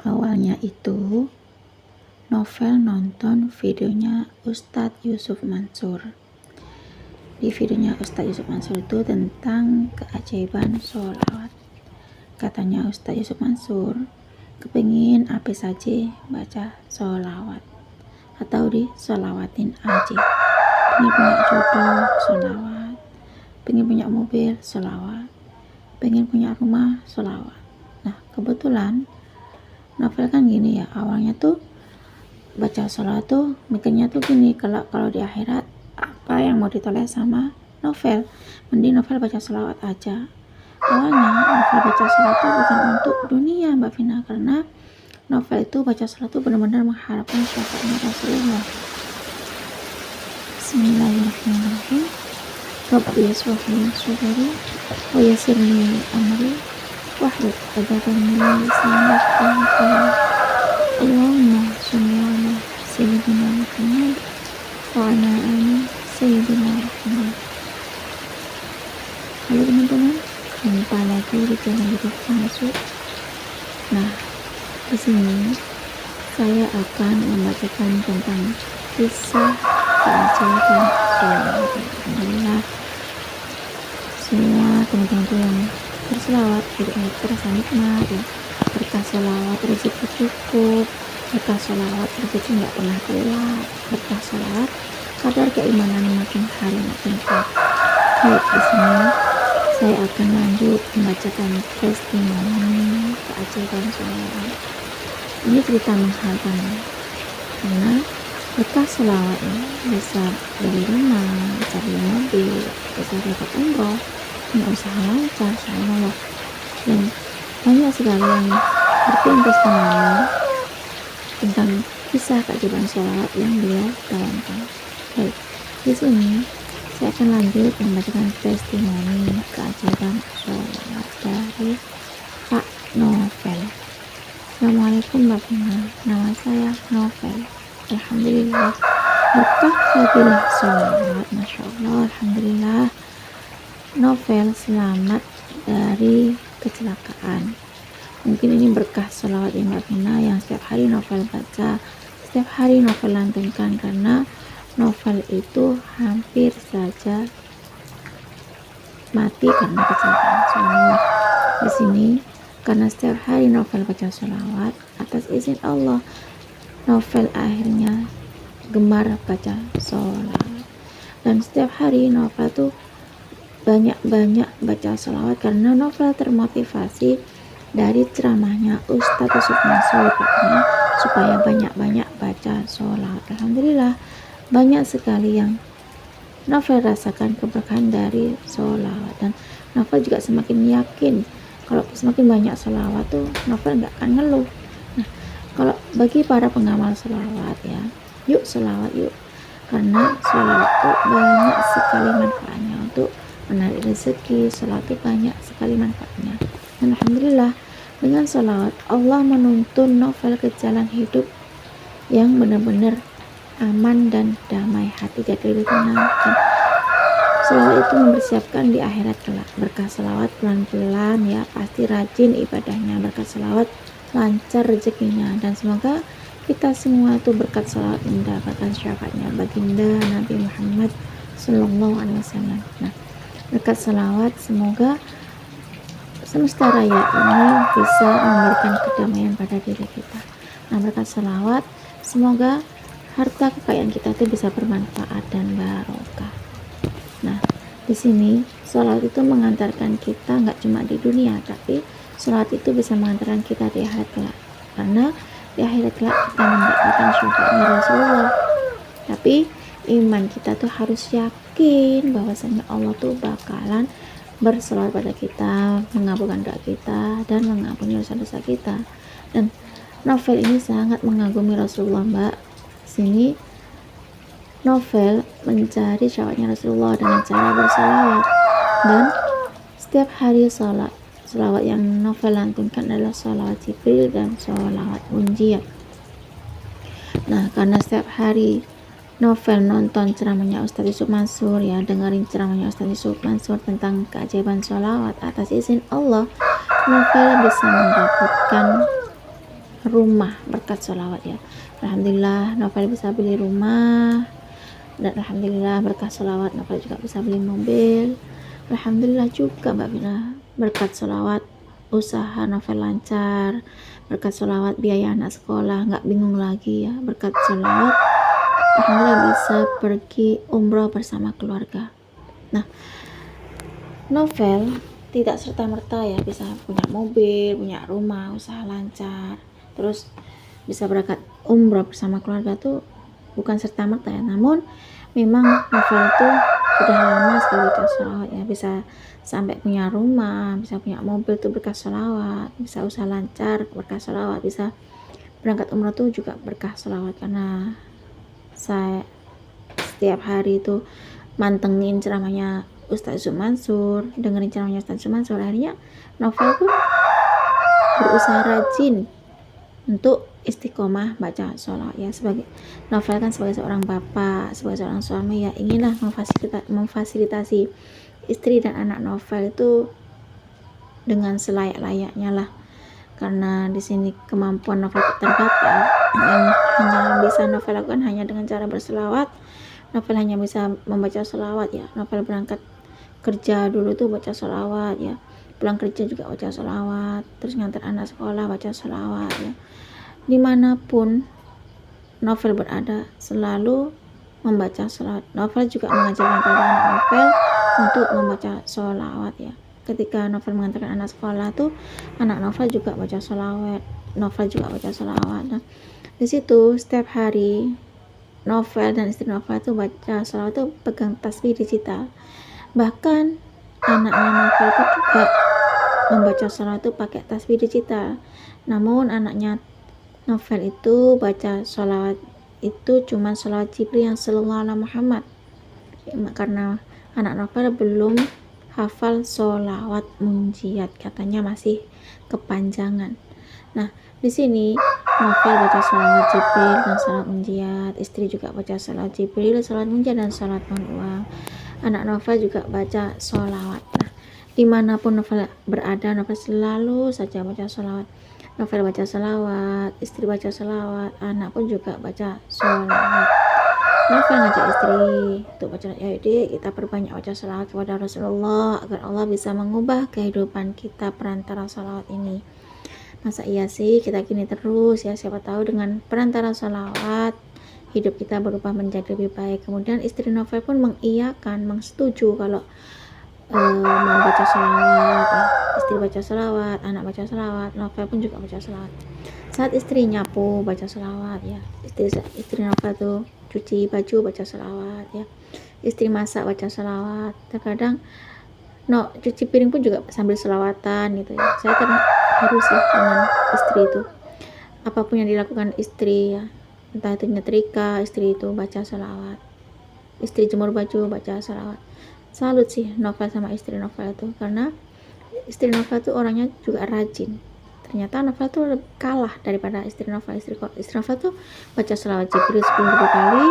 Awalnya itu Novel nonton videonya Ustadz Yusuf Mansur. Di videonya Ustadz Yusuf Mansur itu tentang keajaiban sholawat. Katanya Ustadz Yusuf Mansur kepengin apa saja baca sholawat atau disolawatin aja. Pengen punya jodoh, sholawat. Pengen punya mobil, sholawat. Pengen punya rumah, sholawat. Nah, kebetulan Novel kan gini ya, awalnya tuh baca sholawat tuh mikirnya tuh gini, kalau di akhirat apa yang mau ditoleh sama Novel, mending Novel baca sholawat aja. Awalnya Novel baca sholawat tuh bukan untuk dunia Mbak Vina, karena Novel itu baca sholawat tuh benar-benar mengharapkan syafaatnya Rasulullah. Bismillahirrahmanirrahim. Rabbi yashrah li sadri wa yassir li amri wahlul 'uqdatam min lisani yafqahu qawli. Allahumma sholli ala sayyidina Muhammad wa ala ali sayyidina Muhammad. Halo teman-teman, jumpa lagi di channel YouTube Masuk. Nah, di sini saya akan membacakan tentang kisah keajaiban sholawat. Alhamdulillah, semua teman-teman tuh yang berselawat hidupnya terasa nikmat ya. Berkah sholawat rezeki cukup, berkah sholawat rezeki nggak pernah telat, berkah sholawat kadar keimanan makin hari makin kuat. Baik, di sini saya akan lanjut membacakan testimoni keajaiban sholawat. Ini cerita mengharukan karena berkah sholawat ini bisa beli rumah, bisa beli mobil, bisa dapat umroh, punya usaha lancar, insyaallah. Dan banyak sekali yang berkirim testimoni tentang kisah keajaiban sholawat yang beliau bawakan. Baik, di sini saya akan lanjut membacakan testimoni keajaiban sholawat dari Pak Novel. Assalamualaikum Mbak Vina, nama saya Novel. Alhamdulillah, berkah fadilah sholawat, Masya Allah, Alhamdulillah. Novel selamat dari kecelakaan. Mungkin ini berkah sholawat Mbak Vina yang setiap hari Novel baca, setiap hari Novel lantunkan, karena Novel itu hampir saja mati karena kecelakaan. Subhanallah. Di sini karena setiap hari Novel baca sholawat, atas izin Allah Novel akhirnya gemar baca sholawat. Dan setiap hari Novel tuh banyak-banyak baca sholawat karena Novel termotivasi dari ceramahnya Ustadz Yusuf Mansur, supaya banyak-banyak baca sholawat. Alhamdulillah, banyak sekali yang Novel rasakan keberkahan dari sholawat, dan Novel juga semakin yakin kalau semakin banyak sholawat tuh Novel nggak akan ngeluh. Nah, kalau bagi para pengamal sholawat ya, yuk sholawat yuk, karena sholawat tuh banyak sekali manfaatnya untuk menarik rezeki. Sholawat tuh banyak sekali manfaatnya, dan alhamdulillah dengan sholawat Allah menuntun Novel ke jalan hidup yang benar-benar aman dan damai, hati jadi lebih tenang. Dan sholawat itu mempersiapkan di akhirat kelak. Berkah sholawat pelan-pelan ya, pasti rajin ibadahnya. Berkat sholawat lancar rezekinya, dan semoga kita semua itu berkat sholawat mendapatkan syafaatnya baginda Nabi Muhammad Sallallahu Alaihi Wasallam. Nah, berkat sholawat semoga semesta raya ini bisa memberikan kedamaian pada diri kita. Nah, berkat sholawat semoga harta kekayaan kita itu bisa bermanfaat dan barokah. Nah, di sini sholawat itu mengantarkan kita nggak cuma di dunia, tapi sholawat itu bisa mengantarkan kita di akhirat kelak, karena di akhirat kelak kita mendapatkan syafaatnya Rasulullah. Tapi iman kita tuh harus yakin bahwasanya Allah tuh bakalan berselawat pada kita, mengabulkan doa kita, dan mengampuni dosa-dosa kita. Dan Novel ini sangat mengagumi Rasulullah, Mbak. Sini Novel mencari syafaatnya Rasulullah dengan cara bersalawat, dan setiap hari salawat yang Novel lantunkan adalah salawat Jibril dan salawat Munjiat. Nah, karena setiap hari Novel nonton ceramahnya Ustadz Yusuf Mansur ya, dengerin ceramahnya Ustadz Yusuf Mansur tentang keajaiban sholawat, atas izin Allah Novel bisa mendapatkan rumah berkat sholawat ya. Alhamdulillah Novel bisa beli rumah, dan alhamdulillah berkat sholawat Novel juga bisa beli mobil. Alhamdulillah juga Mbak Vina, berkat sholawat usaha Novel lancar, berkat sholawat biaya anak sekolah nggak bingung lagi ya, berkat sholawat alhamdulillah bisa pergi umroh bersama keluarga. Nah, Novel tidak serta-merta ya bisa punya mobil, punya rumah, usaha lancar, terus bisa berangkat umroh bersama keluarga tuh bukan serta-merta ya. Namun memang Novel tuh sudah lama sekali baca sholawat ya, bisa sampai punya rumah, bisa punya mobil tuh berkah sholawat, bisa usaha lancar berkah sholawat, bisa berangkat umroh tuh juga berkah sholawat. Karena saya setiap hari itu mantengin ceramahnya Ustaz Mansur, dengerin ceramahnya Ustaz Mansur, akhirnya Novel pun berusaha rajin untuk istiqomah baca sholawat ya. Sebagai Novel kan sebagai seorang bapak, sebagai seorang suami ya, inginlah memfasilitasi istri dan anak Novel itu dengan selayak-layaknya lah. Karena di sini kemampuan Novel terbatas, yang hanya bisa Novel lakukan hanya dengan cara berselawat. Novel hanya bisa membaca sholawat ya. Novel berangkat kerja dulu tuh baca sholawat ya, pulang kerja juga baca sholawat, terus ngantar anak sekolah baca sholawat ya. Dimanapun Novel berada selalu membaca sholawat. Novel juga mengajarkan pada anak Novel untuk membaca sholawat ya. Ketika Novel mengantarkan anak sekolah tuh, anak Novel juga baca sholawat, Novel juga baca sholawat. Nah, di situ setiap hari Novel dan istri Novel tuh baca sholawat tuh pegang tasbih digital. Bahkan anaknya Novel itu juga membaca sholawat itu pakai tasbih digital. Namun anaknya Novel itu baca sholawat itu cuma sholawat Jibril yang sallallahu alaihi Muhammad, karena anak Novel belum hafal sholawat munjiat, katanya masih kepanjangan. Nah, di sini Novel baca sholawat Jibril dan sholawat munjiat, istri juga baca sholawat Jibril, sholawat munjiat dan sholawat mohon uang. Anak Novel juga baca sholawat. Nah, dimanapun Novel berada, Novel selalu saja baca sholawat. Novel baca sholawat, istri baca sholawat, anak pun juga baca sholawat. Novel ngajak istri untuk baca, ya dek, kita perbanyak baca sholawat kepada Rasulullah agar Allah bisa mengubah kehidupan kita perantara sholawat ini. Masa iya sih kita gini terus ya, siapa tahu dengan perantara sholawat hidup kita berubah menjadi lebih baik. Kemudian istri Novel pun mengiyakan, mengsetuju kalau mau baca sholawat ya. Istri baca sholawat, anak baca sholawat, Novel pun juga baca sholawat. Saat istri nyapu baca sholawat ya, istri Novel tuh cuci baju baca sholawat ya, istri masak baca sholawat. Terkadang cuci piring pun juga sambil sholawatan gitu ya. Saya harus ya dengan istri itu, apapun yang dilakukan istri ya, entah itu nyetrika, istri itu baca sholawat, istri jemur baju baca sholawat. Salut sih Novel sama istri Novel itu, karena istri Novel tuh orangnya juga rajin. Ternyata Novel tuh kalah daripada istri Novel. Istri Novel tuh baca sholawat Jibril 10.000 kali,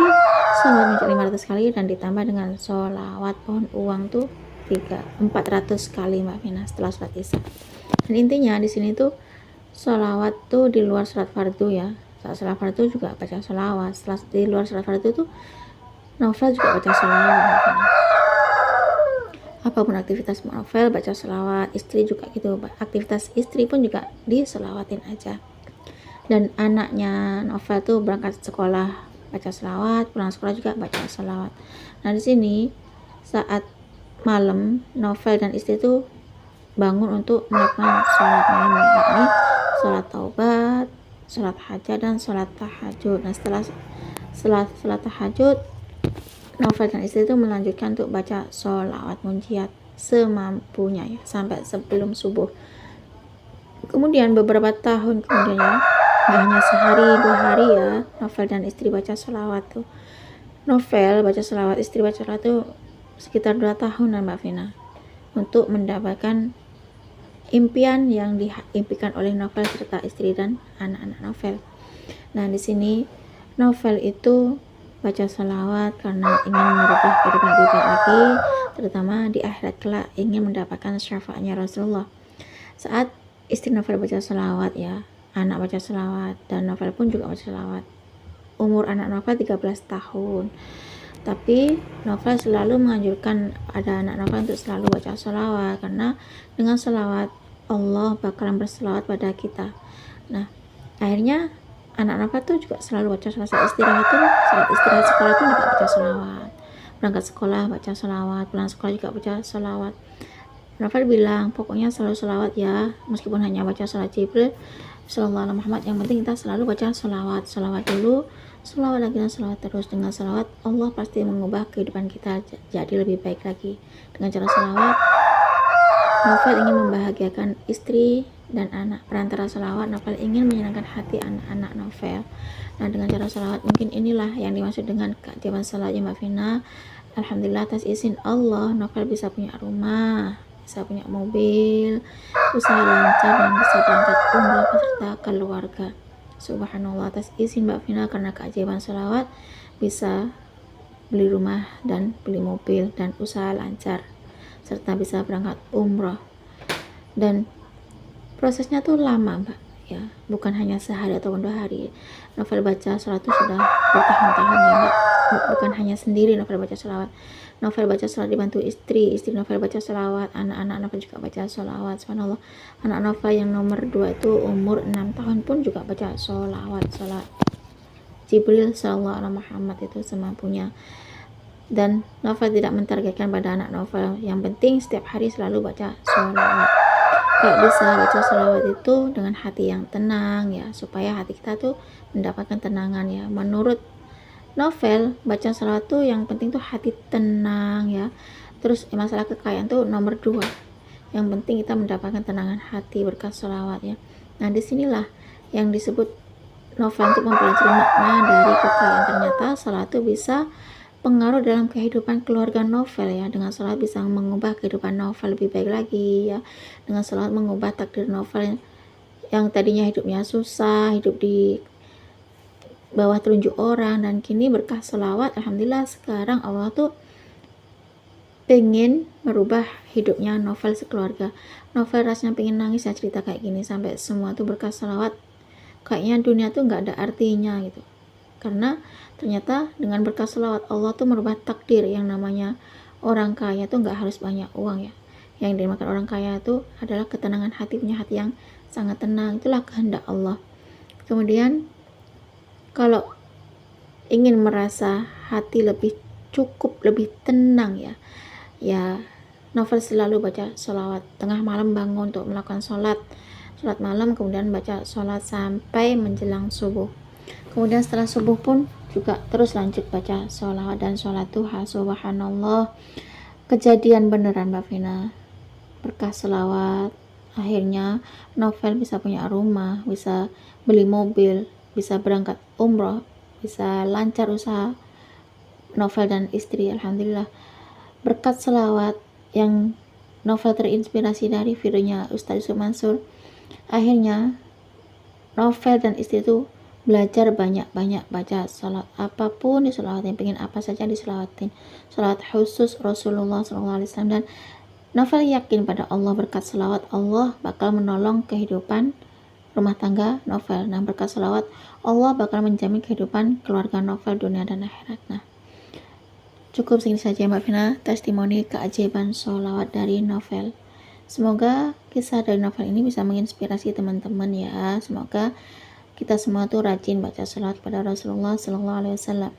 sholawat 500 kali, dan ditambah dengan sholawat pohon uang tuh 400 kali Mbak Vina setelah sholat isya. Dan intinya di sini tuh sholawat tuh di luar sholat fardu ya. Saat sholat fardu juga baca sholawat. Setelah di luar sholat fardu tuh Novel juga baca sholawat. Apapun aktivitas Novel baca sholawat, istri juga gitu. Aktivitas istri pun juga diselawatin aja. Dan anaknya Novel tuh berangkat sekolah baca sholawat, pulang sekolah juga baca sholawat. Nah di sini saat malam Novel dan istri tuh bangun untuk melakukan sholat malam, yakni sholat taubat, sholat hajat, dan sholat tahajud. Nah setelah sholat tahajud, Novel dan istri itu melanjutkan untuk baca sholawat munjiat semampunya ya, sampai sebelum subuh. Kemudian beberapa tahun kemudian ya, nggak hanya sehari 2 hari ya, Novel dan istri baca sholawat tuh. Novel baca sholawat, istri baca sholawat tuh sekitar 2 tahunan Mbak Vina, untuk mendapatkan impian yang diimpikan oleh Novel serta istri dan anak-anak Novel. Nah di sini Novel itu baca sholawat karena ingin merubah kehidupan lebih baik lagi, terutama di akhirat kelak ingin mendapatkan syafaatnya Rasulullah. Saat istri Novel baca sholawat ya, anak baca selawat, dan Novel pun juga baca selawat. Umur anak Novel 13 tahun, tapi Novel selalu menganjurkan ada anak Novel untuk selalu baca selawat, karena dengan selawat Allah bakalan berselawat pada kita. Nah, akhirnya anak Novel tuh juga selalu baca selawat. Saat istirahat sekolah tuh juga baca selawat, berangkat sekolah baca selawat, pulang sekolah juga baca selawat. Novel bilang pokoknya selalu selawat ya, meskipun hanya baca selawat Jibril Sallallahu Alaihi Muhammad, yang penting kita selalu baca selawat dulu, selawat lagi, dan selawat terus. Dengan selawat Allah pasti mengubah kehidupan kita jadi lebih baik lagi. Dengan cara selawat Novel ingin membahagiakan istri dan anak. Perantara selawat Novel ingin menyenangkan hati anak-anak Novel. Nah, dengan cara selawat mungkin inilah yang dimaksud dengan keajaiban selawatnya Mbak Vina. Alhamdulillah atas izin Allah Novel bisa punya rumah, bisa punya mobil, usaha lancar, dan bisa berangkat umrah beserta keluarga. Subhanallah, atas izin Mbak Vina, karena keajaiban selawat bisa beli rumah dan beli mobil dan usaha lancar, serta bisa berangkat umrah. Dan prosesnya tuh lama Mbak ya, bukan hanya sehari atau 2 hari. Novel baca selawat itu sudah bertahun-tahun ya Mbak, bukan hanya sendiri Novel baca selawat. Novel baca selawat dibantu istri Novel baca selawat, anak-anak Novel juga baca selawat. Subhanallah, anak Novel yang nomor 2 itu umur 6 tahun pun juga baca selawat Jibril Sallallahu Alaihi Muhammad itu semampunya. Dan Novel tidak mentargetkan pada anak Novel, yang penting setiap hari selalu baca selawat. Kayak bisa baca selawat itu dengan hati yang tenang ya, supaya hati kita tuh mendapatkan tenangan ya. Menurut Novel, baca selawat tuh yang penting tuh hati tenang ya. Terus masalah kekayaan tuh nomor 2. Yang penting kita mendapatkan tenangan hati berkat selawat ya. Nah, disinilah yang disebut Novel untuk mempelajari makna dari kekayaan. Ternyata selawat tuh bisa pengaruh dalam kehidupan keluarga Novel ya. Dengan selawat bisa mengubah kehidupan Novel lebih baik lagi ya. Dengan selawat mengubah takdir Novel yang tadinya hidupnya susah, hidup di bawah telunjuk orang, dan kini berkah selawat alhamdulillah sekarang Allah tuh pengen merubah hidupnya Novel sekeluarga. Novel rasanya pengen nangis ya cerita kayak gini, sampai semua tuh berkah selawat kayaknya dunia tuh nggak ada artinya gitu, karena ternyata dengan berkah selawat Allah tuh merubah takdir. Yang namanya orang kaya tuh nggak harus banyak uang ya, yang dimakan orang kaya itu adalah ketenangan hati, punya hati yang sangat tenang, itulah kehendak Allah. Kemudian kalau ingin merasa hati lebih cukup, lebih tenang ya Novel selalu baca sholawat. Tengah malam bangun untuk melakukan sholat malam, kemudian baca sholat sampai menjelang subuh. Kemudian setelah subuh pun juga terus lanjut baca sholawat dan sholat duha. Subhanallah, kejadian beneran Mbak Vina. Berkah sholawat akhirnya Novel bisa punya rumah, bisa beli mobil, bisa berangkat umroh, bisa lancar usaha Novel dan istri. Alhamdulillah, berkat selawat yang Novel terinspirasi dari videonya Ustaz Yusuf Mansur, akhirnya Novel dan istri itu belajar banyak-banyak baca salat, apapun diselawatin, pengen apa saja diselawatin, salat khusus Rasulullah SAW. Dan Novel yakin pada Allah, berkat selawat Allah bakal menolong kehidupan rumah tangga Novel. Nah, berkat selawat Allah bakal menjamin kehidupan keluarga Novel dunia dan akhirat. Nah, cukup segini saja Mbak Vina testimoni keajaiban sholawat dari Novel. Semoga kisah dari Novel ini bisa menginspirasi teman-teman ya. Semoga kita semua tuh rajin baca sholawat pada Rasulullah Sallallahu Alaihi Wasallam.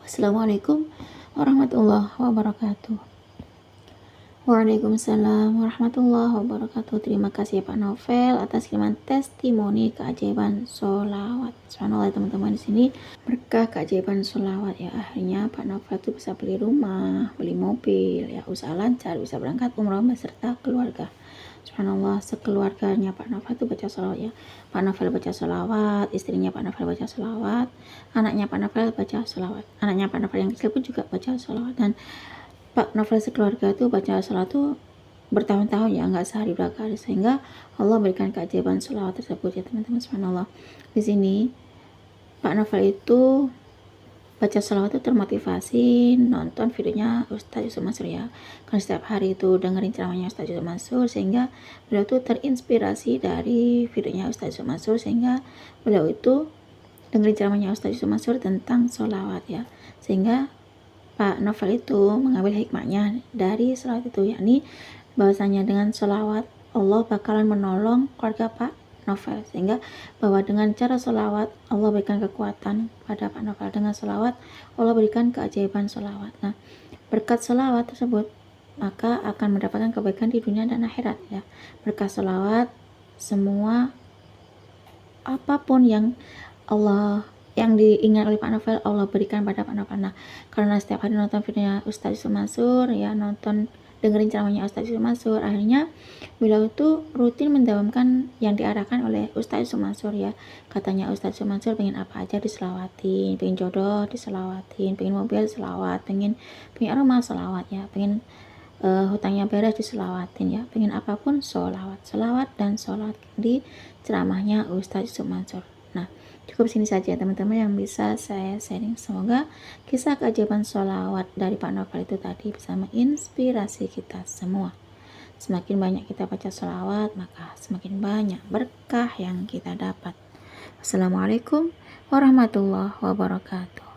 Wassalamualaikum warahmatullahi wabarakatuh. Waalaikumsalam warahmatullahi wabarakatuh. Terima kasih Pak Novel atas kiriman testimoni keajaiban sholawat. Subhanallah teman-teman, di sini berkah keajaiban sholawat ya, akhirnya Pak Novel itu bisa beli rumah, beli mobil ya, usaha lancar, bisa berangkat umroh beserta keluarga. Subhanallah, sekeluarganya Pak Novel itu baca sholawat ya. Pak Novel baca sholawat, istrinya Pak Novel baca sholawat, anaknya Pak Novel baca sholawat, anaknya Pak Novel yang kecil pun juga baca sholawat. Dan Pak Novel sekeluarga tuh baca sholawat tuh bertahun-tahun ya, nggak sehari 2 kali, sehingga Allah berikan keajaiban sholawat tersebut ya teman-teman. Subhanallah, di sini Pak Novel itu baca sholawat itu termotivasi nonton videonya Ustadz Yusuf Mansur ya, karena setiap hari itu dengerin ceramahnya Ustadz Yusuf Mansur, sehingga beliau tuh terinspirasi dari videonya Ustadz Yusuf Mansur, sehingga beliau itu dengerin ceramahnya Ustadz Yusuf Mansur tentang sholawat ya, sehingga Pak Novel itu mengambil hikmahnya dari sholawat itu, yakni bahwasanya dengan sholawat Allah bakalan menolong keluarga Pak Novel, sehingga bahwa dengan cara sholawat Allah berikan kekuatan pada Pak Novel, dengan sholawat Allah berikan keajaiban sholawat. Nah, berkat sholawat tersebut maka akan mendapatkan kebaikan di dunia dan akhirat ya. Berkat sholawat semua apapun yang diingat oleh Pak Novel Allah berikan pada Pak Novel. Nah, karena setiap hari nonton videonya Ustadz Yusuf Mansur ya, dengerin ceramahnya Ustadz Yusuf Mansur, akhirnya beliau itu rutin mendawamkan yang diarahkan oleh Ustadz Yusuf Mansur ya. Katanya Ustadz Yusuf Mansur pengen apa aja diselawatin, pengen jodoh diselawatin, pengen mobil selawat, pengen rumah selawat ya, pengen hutangnya beres diselawatin ya, pengen apapun selawat dan sholat di ceramahnya Ustadz Yusuf Mansur. Nah, cukup sini saja teman-teman yang bisa saya sharing. Semoga kisah keajaiban sholawat dari Pak Novel itu tadi bisa menginspirasi kita semua. Semakin banyak kita baca sholawat, maka semakin banyak berkah yang kita dapat. Assalamualaikum warahmatullahi wabarakatuh.